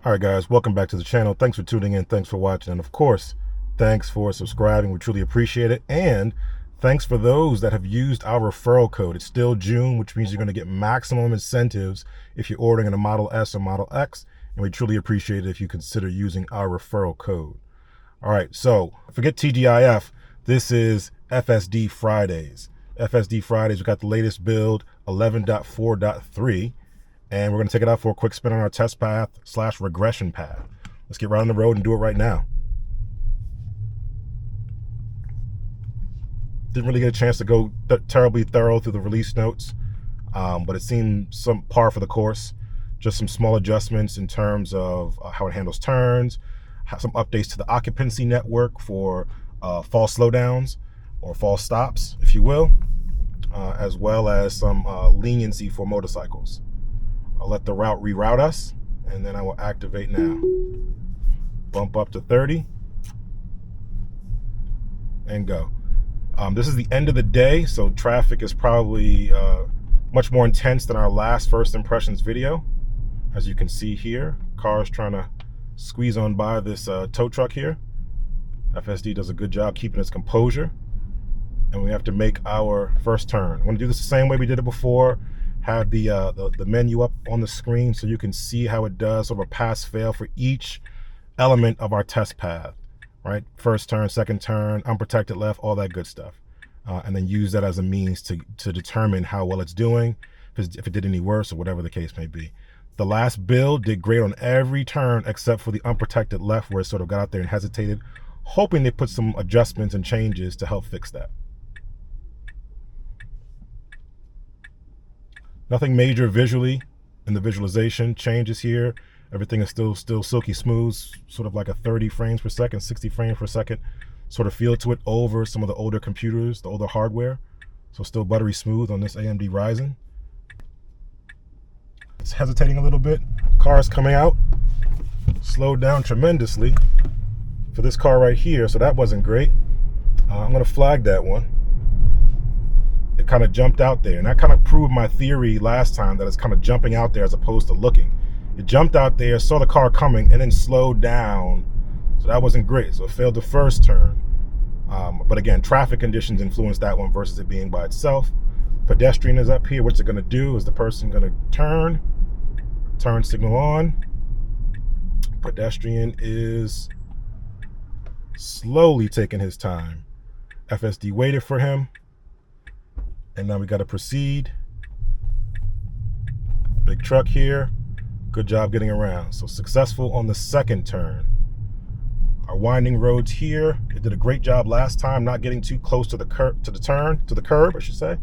All right, guys, welcome back to the channel. Thanks for tuning in. Thanks for watching. And of course, thanks for subscribing. We truly appreciate it. And thanks for those that have used our referral code. It's still June, which means you're going to get maximum incentives if you're ordering in a Model S or Model X. And we truly appreciate it if you consider using our referral code. All right, so forget TGIF. This is FSD Fridays. FSD Fridays, we got the latest build, 11.4.3. And we're going to take it out for a quick spin on our test path / regression path. Let's get right on the road and do it right now. Didn't really get a chance to go terribly thorough through the release notes, but it seemed some par for the course. Just some small adjustments in terms of how it handles turns, some updates to the occupancy network for false slowdowns or false stops, if you will, as well as some leniency for motorcycles. I'll let the route reroute us, and then I will activate now. Bump up to 30, and go. This is the end of the day, so traffic is probably much more intense than our last first impressions video. As you can see here, cars trying to squeeze on by this tow truck here. FSD does a good job keeping its composure, and we have to make our first turn. I'm going to do this the same way we did it before. Have the menu up on the screen so you can see how it does sort of a pass-fail for each element of our test path, right? First turn, second turn, unprotected left, all that good stuff. And then use that as a means to determine how well it's doing, if it did any worse or whatever the case may be. The last build did great on every turn except for the unprotected left, where it sort of got out there and hesitated, hoping they put some adjustments and changes to help fix that. Nothing major visually in the visualization changes here. Everything is still silky smooth, sort of like a 30 frames per second, 60 frames per second sort of feel to it over some of the older computers, the older hardware. So still buttery smooth on this AMD Ryzen. It's hesitating a little bit. Car's coming out, slowed down tremendously for this car right here, so that wasn't great. I'm gonna flag that one. It kind of jumped out there, and that kind of proved my theory last time that it's kind of jumping out there as opposed to looking. It jumped out there, saw the car coming, and then slowed down, so that wasn't great. So it failed the first turn, but again, traffic conditions influenced that one versus it being by itself. Pedestrian is up here. What's it going to do? Is the person going to turn signal on? Pedestrian is slowly taking his time. FSD waited for him. And now we got to proceed. Big truck here. Good job getting around. So successful on the second turn. Our winding roads here. It did a great job last time, not getting too close to the curb, I should say.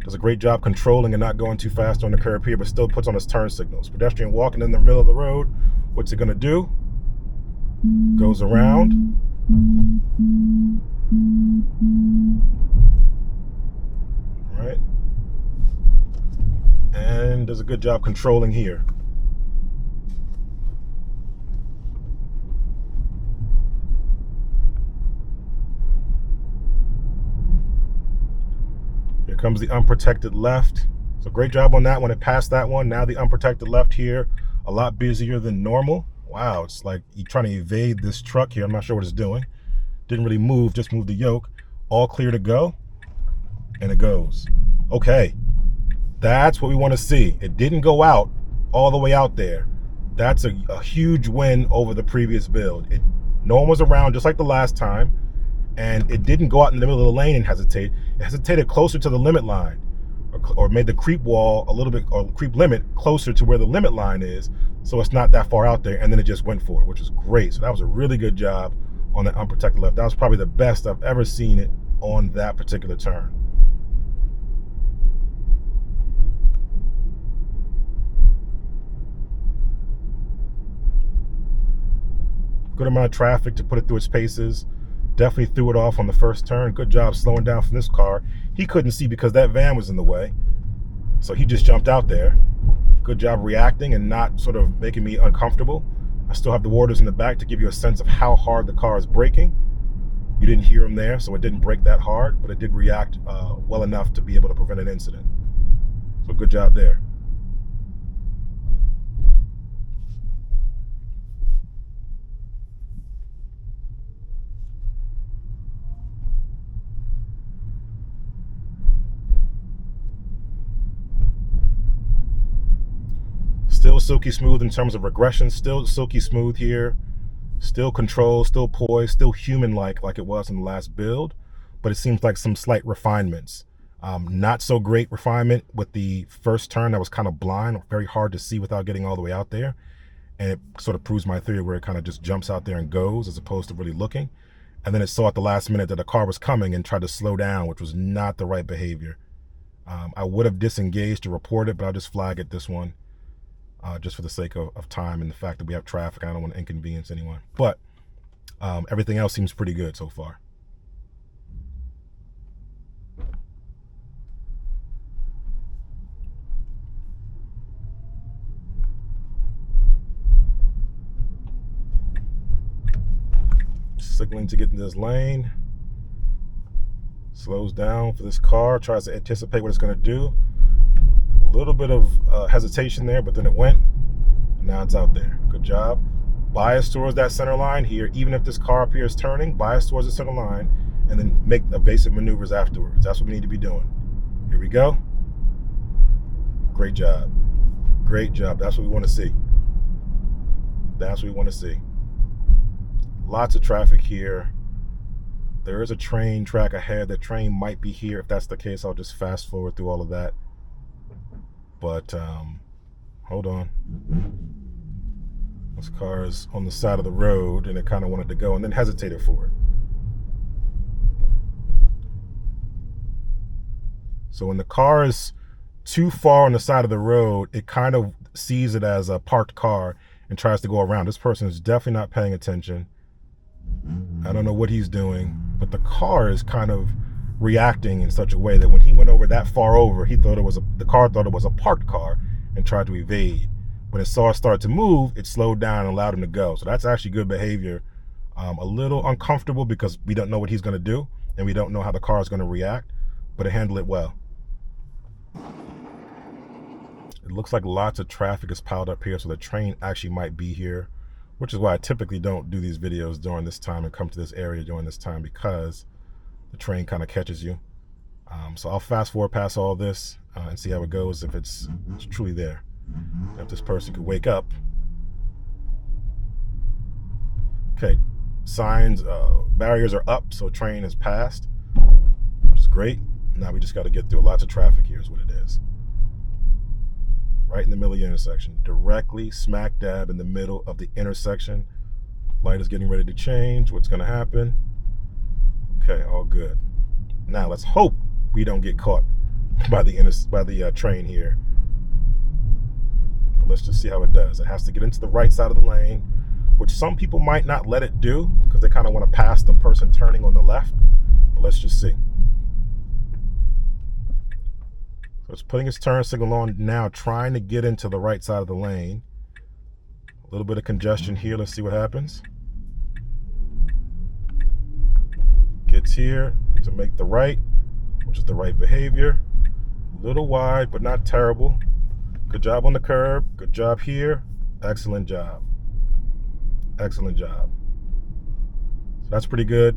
Does a great job controlling and not going too fast on the curb here, but still puts on its turn signals. Pedestrian walking in the middle of the road. What's it gonna do? Goes around. Right, and does a good job controlling here. Here comes the unprotected left. So great job on that one. It passed that one. Now the unprotected left here, a lot busier than normal. Wow, it's like you're trying to evade this truck here. I'm not sure what it's doing. Didn't really move, just moved the yoke. All clear to go. And it goes. Okay, that's what we want to see. It didn't go out all the way out there. That's a huge win over the previous build. No one was around, just like the last time, and it didn't go out in the middle of the lane and hesitate. It hesitated closer to the limit line, or made the creep wall a little bit, or creep limit closer to where the limit line is, so it's not that far out there, and then it just went for it, which is great. So that was a really good job on that unprotected left. That was probably the best I've ever seen it on that particular turn. Good amount of traffic to put it through its paces. Definitely threw it off on the first turn. Good job slowing down from this car. He couldn't see because that van was in the way, so he just jumped out there. Good job reacting and not sort of making me uncomfortable. I still have the warders in the back to give you a sense of how hard the car is braking. You didn't hear him there, so it didn't brake that hard, but it did react well enough to be able to prevent an incident. So good job there. Still silky smooth in terms of regression, still silky smooth here, still control, still poised, still human-like like it was in the last build, but it seems like some slight refinements. Not so great refinement with the first turn. That was kind of blind, very hard to see without getting all the way out there. And it sort of proves my theory where it kind of just jumps out there and goes as opposed to really looking. And then it saw at the last minute that a car was coming and tried to slow down, which was not the right behavior. I would have disengaged to report it, but I'll just flag it this one, just for the sake of time and the fact that we have traffic. I don't want to inconvenience anyone. But everything else seems pretty good so far. Signaling to get in this lane. Slows down for this car, tries to anticipate what it's going to do. A little bit of hesitation there, but then it went. And now it's out there. Good job. Bias towards that center line here. Even if this car appears turning, bias towards the center line, and then make evasive maneuvers afterwards. That's what we need to be doing. Here we go. Great job. Great job. That's what we want to see. That's what we want to see. Lots of traffic here. There is a train track ahead. The train might be here. If that's the case, I'll just fast forward through all of that. But hold on. This car is on the side of the road and it kind of wanted to go and then hesitated for it. So when the car is too far on the side of the road, it kind of sees it as a parked car and tries to go around. This person is definitely not paying attention. I don't know what he's doing, but the car is kind of reacting in such a way that when he went over that far over, the car thought it was a parked car and tried to evade. When it saw it start to move, it slowed down and allowed him to go. So that's actually good behavior. A little uncomfortable because we don't know what he's going to do and we don't know how the car is going to react, but it handled it well. It looks like lots of traffic is piled up here, so the train actually might be here, which is why I typically don't do these videos during this time and come to this area during this time, because the train kind of catches you. So I'll fast forward past all this and see how it goes if it's truly there. If this person could wake up. Okay, signs, barriers are up, so train has passed, which is great. Now we just got to get through lots of traffic here is what it is. Right in the middle of the intersection, directly smack dab in the middle of the intersection. Light is getting ready to change. What's going to happen? Okay, all good. Now let's hope we don't get caught by the train here. But let's just see how it does. It has to get into the right side of the lane, which some people might not let it do because they kind of want to pass the person turning on the left. But let's just see. So it's putting its turn signal on now, trying to get into the right side of the lane. A little bit of congestion here. Let's see what happens. Gets here to make the right, which is the right behavior. A little wide, but not terrible. Good job on the curb. Good job here. Excellent job. Excellent job. So that's pretty good.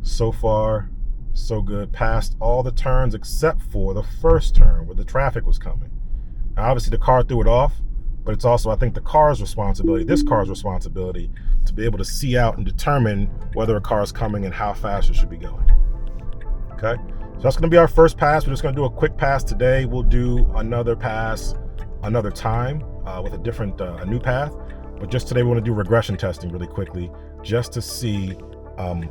So far, so good. Passed all the turns except for the first turn where the traffic was coming. Now, obviously the car threw it off, but it's also, I think, the car's responsibility, this car's responsibility, to be able to see out and determine whether a car is coming and how fast it should be going. Okay, so that's going to be our first pass. We're just going to do a quick pass today. We'll do another pass another time with a new path. But just today we want to do regression testing really quickly, just to see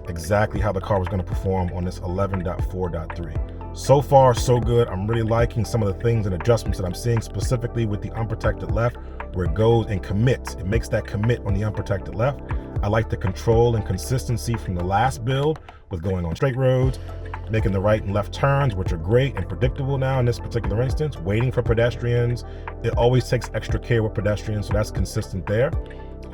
exactly how the car was going to perform on this 11.4.3. So far, so good. I'm really liking some of the things and adjustments that I'm seeing, specifically with the unprotected left, where it goes and commits. It makes that commit on the unprotected left. I like the control and consistency from the last build with going on straight roads, making the right and left turns, which are great and predictable now in this particular instance, waiting for pedestrians. It always takes extra care with pedestrians, so that's consistent there.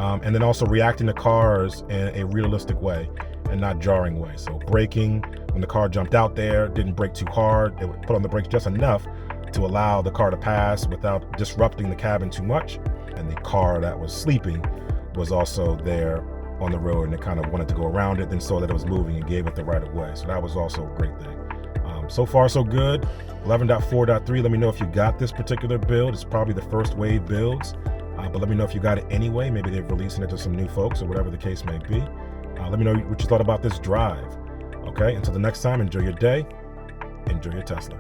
And then also reacting to cars in a realistic way and not jarring way. So braking, when the car jumped out there, didn't brake too hard. It would put on the brakes just enough to allow the car to pass without disrupting the cabin too much. And the car that was sleeping was also there on the road, and it kind of wanted to go around it, then saw that it was moving and gave it the right of way. So that was also a great thing. So far, so good. 11.4.3, let me know if you got this particular build. It's probably the first wave builds, but let me know if you got it anyway. Maybe they're releasing it to some new folks or whatever the case may be. Let me know what you thought about this drive. Okay, until the next time, enjoy your day, enjoy your Tesla.